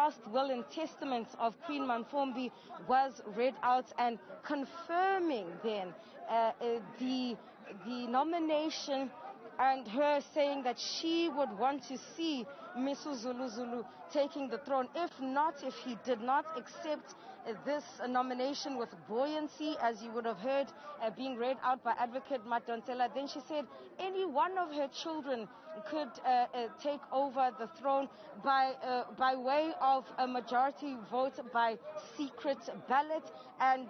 last will and testament of Queen Mantfombi was read out, and confirming then the nomination, and her saying that she would want to see Mrs. Zulu taking the throne. If he did not accept this nomination with buoyancy, as you would have heard being read out by Advocate Madontela, then she said any one of her children could take over the throne by way of a majority vote by secret ballot. And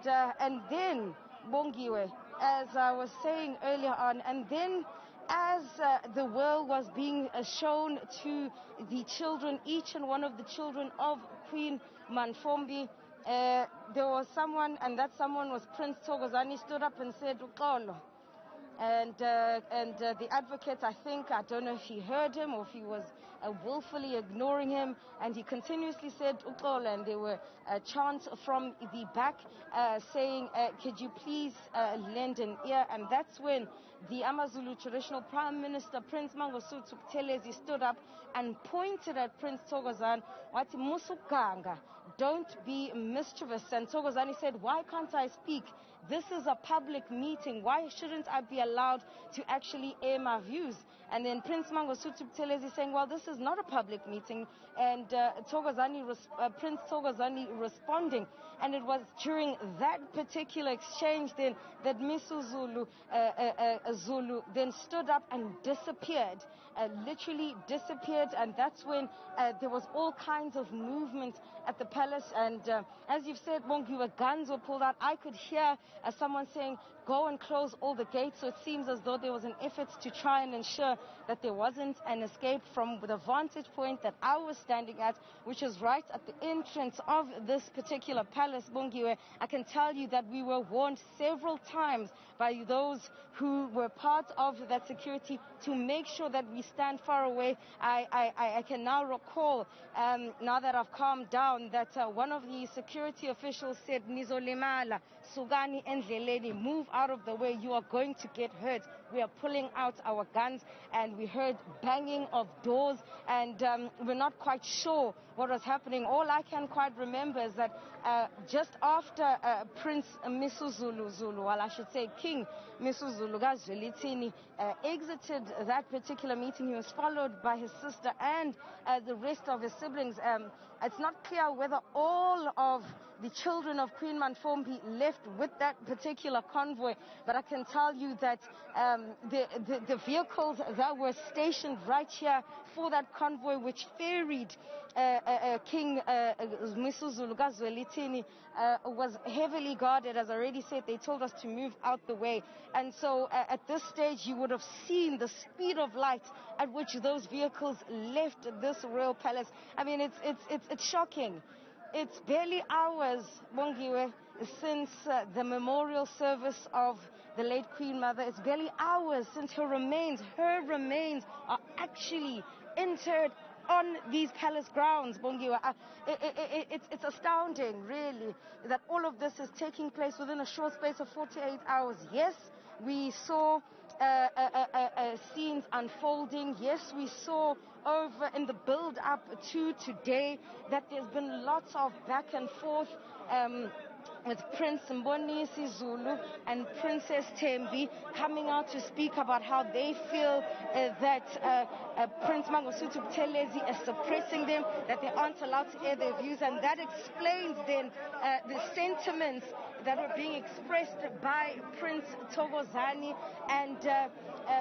then, Bongiwe, as I was saying earlier on, and then as the will was being shown to the children, each and one of the children of Queen Mantfombi, there was someone, and that someone was Prince Thokozani, stood up and said, "Uxolo." And the advocate, I don't know if he heard him or if he was willfully ignoring him, and he continuously said "Uxolo," and there were chants from the back saying, "Could you please lend an ear?" And that's when the AmaZulu traditional Prime Minister Prince Mangosuthu Buthelezi stood up and pointed at Prince Thokozani, "Wati musukanga, don't be mischievous." And Thokozani said, "Why can't I speak? This is a public meeting. Why shouldn't I be allowed to actually air my views?" And then Prince Mangosuthu Buthelezi saying, "Well, this is not a public meeting." And Prince Thokozani responding. And it was during that particular exchange then that Mrs. Zulu then stood up and disappeared, literally disappeared. And that's when there was all kinds of movement at the palace. And as you've said, Bongiwe, guns were pulled out. I could hear someone saying, "Go and close all the gates." So it seems as though there was an effort to try and ensure that there wasn't an escape from the vantage point that I was standing at, which is right at the entrance of this particular palace, Bongiwe. I can tell you that we were warned several times by those who were part of that security to make sure that we stand far away. I can now recall, now that I've calmed down, that one of the security officials said, "Nizolimala, sugani endleleni, move out of the way, you are going to get hurt." We are pulling out our guns, and we heard banging of doors, and we're not quite sure what was happening. All I can quite remember is that just after Prince Misuzulu, well, I should say King Misuzulu Zwelithini exited that particular meeting, he was followed by his sister and the rest of his siblings. It's not clear whether all of the children of Queen Mantfombi left with that particular convoy, but I can tell you that the vehicles that were stationed right here for that convoy, which ferried King Misuzulu Zwelithini, was heavily guarded. As I already said, they told us to move out the way. And so at this stage, you would have seen the speed of light at which those vehicles left this royal palace. I mean, it's shocking. It's barely hours, Bongiwe, since the memorial service of the late Queen Mother. It's barely hours since her remains are actually interred on these palace grounds, Bongiwe. It's astounding, really, that all of this is taking place within a short space of 48 hours. Yes, we saw scenes unfolding. Yes, we saw over in the build-up to today that there's been lots of back and forth with Prince Mbonisi Zulu and Princess Thembi coming out to speak about how they feel that Prince Mangosuthu Buthelezi is suppressing them, that they aren't allowed to air their views, and that explains then the sentiments that were being expressed by Prince Thokozani. And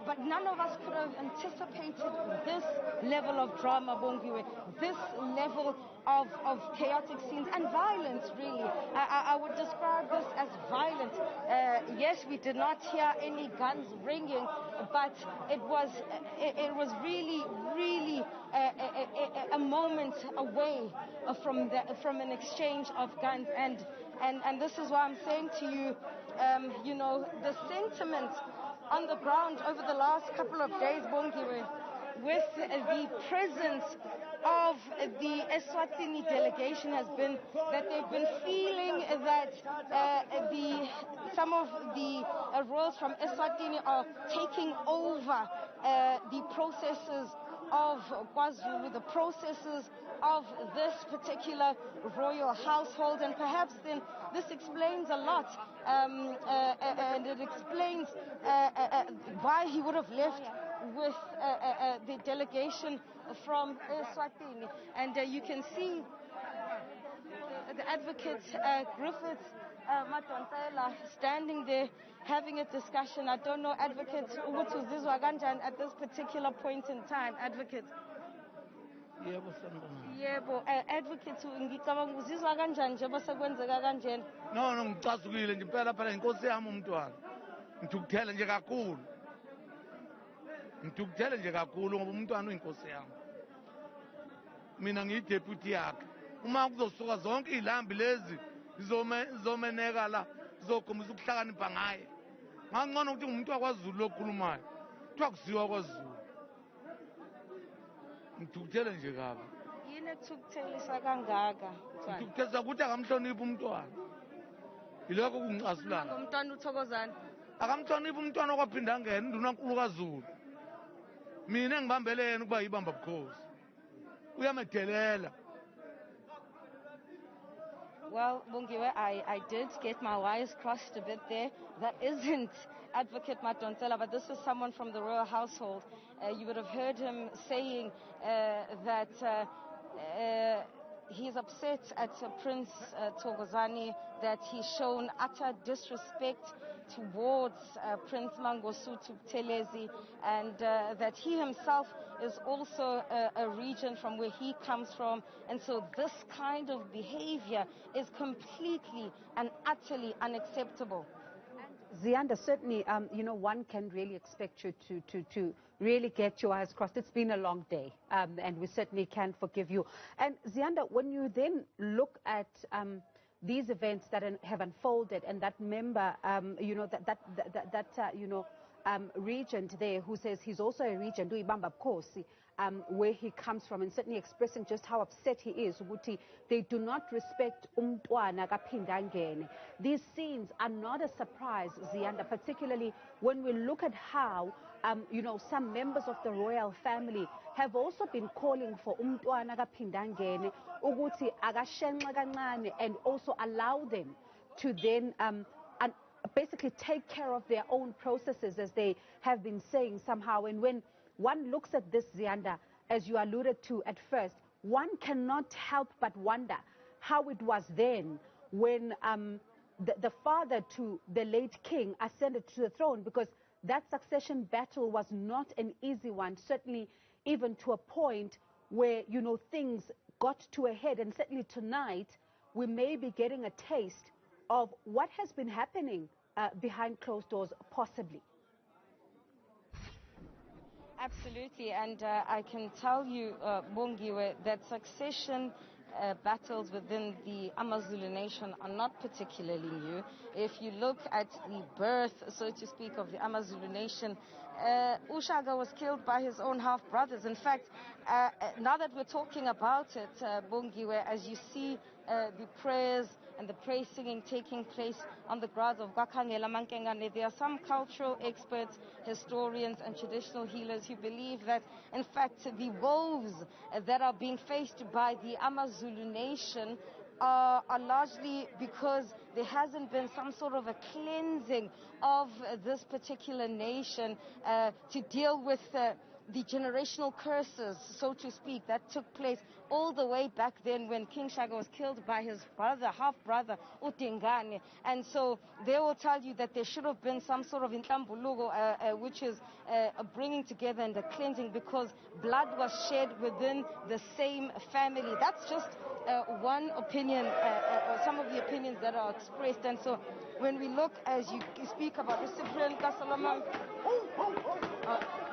but none of us could have anticipated this level of drama, Bongiwe, this level of chaotic scenes and violence, really. I would describe this as violent. Yes, we did not hear any guns ringing, but it was really a moment away from an exchange of guns. And this is why I'm saying to you, you know, the sentiment on the ground over the last couple of days, Bongiwe, with the presence of the Eswatini delegation has been that they've been feeling that some of the royals from Eswatini are taking over the processes of KwaZulu, the processes of this particular royal household, and perhaps then this explains a lot, and it explains why he would have left with the delegation from Eswatini. And you can see the advocate Griffith Madonsela standing there having a discussion. I don't know, advocate, ukuthi uzizwa kanjani at this particular point in time, advocate? Yebo, advocate, ngicabanga uzizwa kanjani njengoba sekwenzeka kanjena? No, ngicasukile nje impela phela inkosi yami umntwana. Ngithukuthele nje kakhulu. Ngithukuthele nje kakhulu ngoba umntwana uyinkosi yami. Mina ngiyideputy yakhe. Uma kuzosuka zonke izilambi lezi zizomeneka la, zizokhombisa ukuhlakanipha ngaye. Ngangcono ukuthi umuntu wakwaZulu lokhulumayo. Kuthiwa kusiwa kwaZulu. Ngithukuthele nje kabi. Yini ekuthukutheliswa kangaka? Ngithukuthela ukuthi akamhloniphi umntwana. Yilokho kungicasula. Umntwana uthokozana. Akamhloniphi umntwana okwaphinda angena indunankulu kaZulu. Mina ngibambele yena ukuba yibamba bukhosi. Uyamedelela. Well, Bongiwe, I did get my wires crossed a bit there. That isn't Advocate Madonsela, but this is someone from the royal household. You would have heard him saying that he's upset at Prince Thokozani, that he's shown utter disrespect towards Prince Mangosuthu Buthelezi, and that he himself is also a region from where he comes from, and so this kind of behavior is completely and utterly unacceptable. Ziyanda, certainly, one can really expect you to really get your eyes crossed. It's been a long day, and we certainly can forgive you. And Ziyanda, when you then look at these events that have unfolded, and that member, regent there who says he's also a regent, where he comes from, and certainly expressing just how upset he is. They do not respect umntwana kaphindangene. These scenes are not a surprise, Ziyanda, particularly when we look at how some members of the royal family have also been calling for umntwana kaphindangene ukuthi akashenxe kancane, and also allow them to then basically take care of their own processes, as they have been saying somehow. And when one looks at this, Ziyanda, as you alluded to at first, one cannot help but wonder how it was then when the father to the late king ascended to the throne, because that succession battle was not an easy one, certainly even to a point where, things got to a head. And certainly tonight, we may be getting a taste of what has been happening behind closed doors, possibly. Absolutely, and I can tell you, Bongiwe, that succession battles within the AmaZulu nation are not particularly new. If you look at the birth, so to speak, of the AmaZulu nation, Ushaga was killed by his own half-brothers. In fact, now that we're talking about it, Bongiwe, as you see the prayers and the praise singing taking place on the grounds of Gwakangela Mankengane, there are some cultural experts, historians and traditional healers who believe that, in fact, the woes that are being faced by the AmaZulu nation are largely because there hasn't been some sort of a cleansing of this particular nation to deal with the generational curses, so to speak, that took place all the way back then when King Shaka was killed by his brother, half-brother, Utingane. And so they will tell you that there should have been some sort of intlambuluko, which is a bringing together and a cleansing, because blood was shed within the same family. That's just one opinion, or some of the opinions that are expressed. And so when we look, as you speak about Recipient Solomon,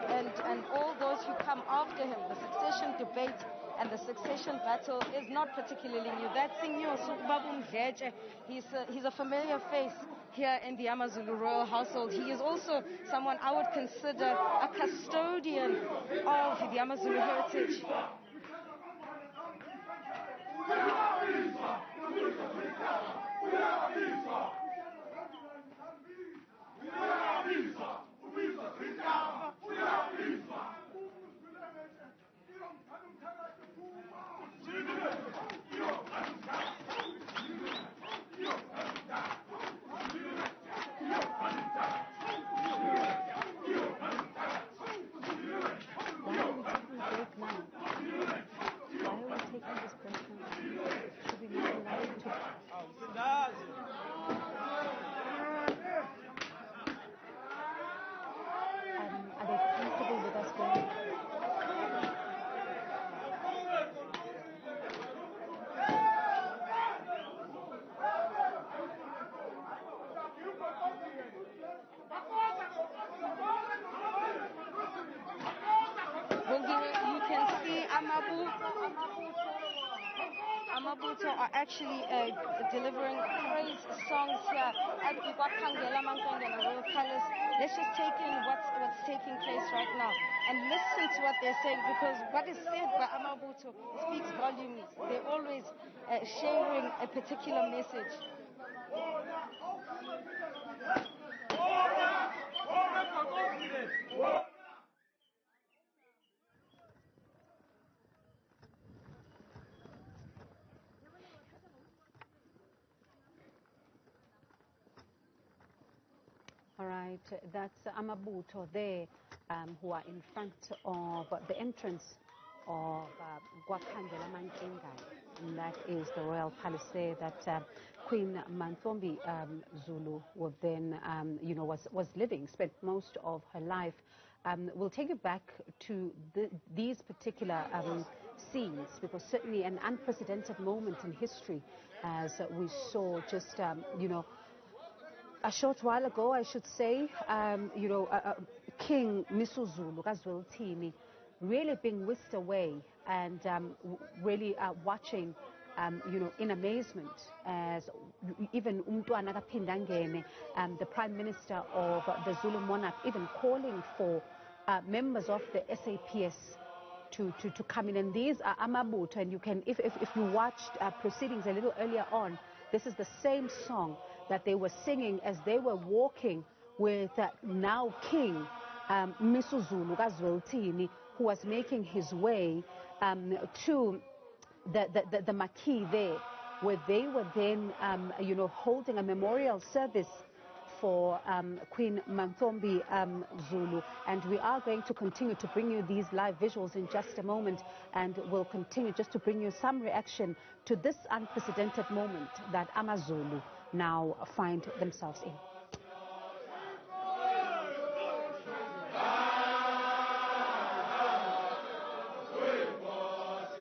and all those who come after him, the succession debate and the succession battle is not particularly new. That's Senior Babu Mdletshe. He's a familiar face here in the AmaZulu royal household. He is also someone I would consider a custodian of the AmaZulu heritage. this person should be not allowed to. Are they comfortable with us going? You can see Amabuto are actually delivering praise songs here at Iwapangela Mantfombi Royal Palace. Let's just take in what's taking place right now and listen to what they're saying, because what is said by Amabuto speaks volumes. They're always sharing a particular message. All right, that's Amabuto there, who are in front of the entrance of Gwakhandela Mankenga. And that is the royal palace there that Queen Mantfombi Zulu would then, was living, spent most of her life. We'll take you back to these particular scenes, because certainly an unprecedented moment in history, as we saw just, a short while ago, I should say, King Zulu Kazwelithini really being whisked away, and really watching, in amazement, as even Umntwana kaPhindangene, the Prime Minister of the Zulu monarch, even calling for members of the SAPS to come in. And these are Amabuto, and you can, if you watched proceedings a little earlier on, this is the same song that they were singing as they were walking with now King Zulu Kazwelithini, who was making his way to the marquee there, where they were then, holding a memorial service for Queen Mantfombi Zulu. And we are going to continue to bring you these live visuals in just a moment, and we'll continue just to bring you some reaction to this unprecedented moment that AmaZulu now find themselves in.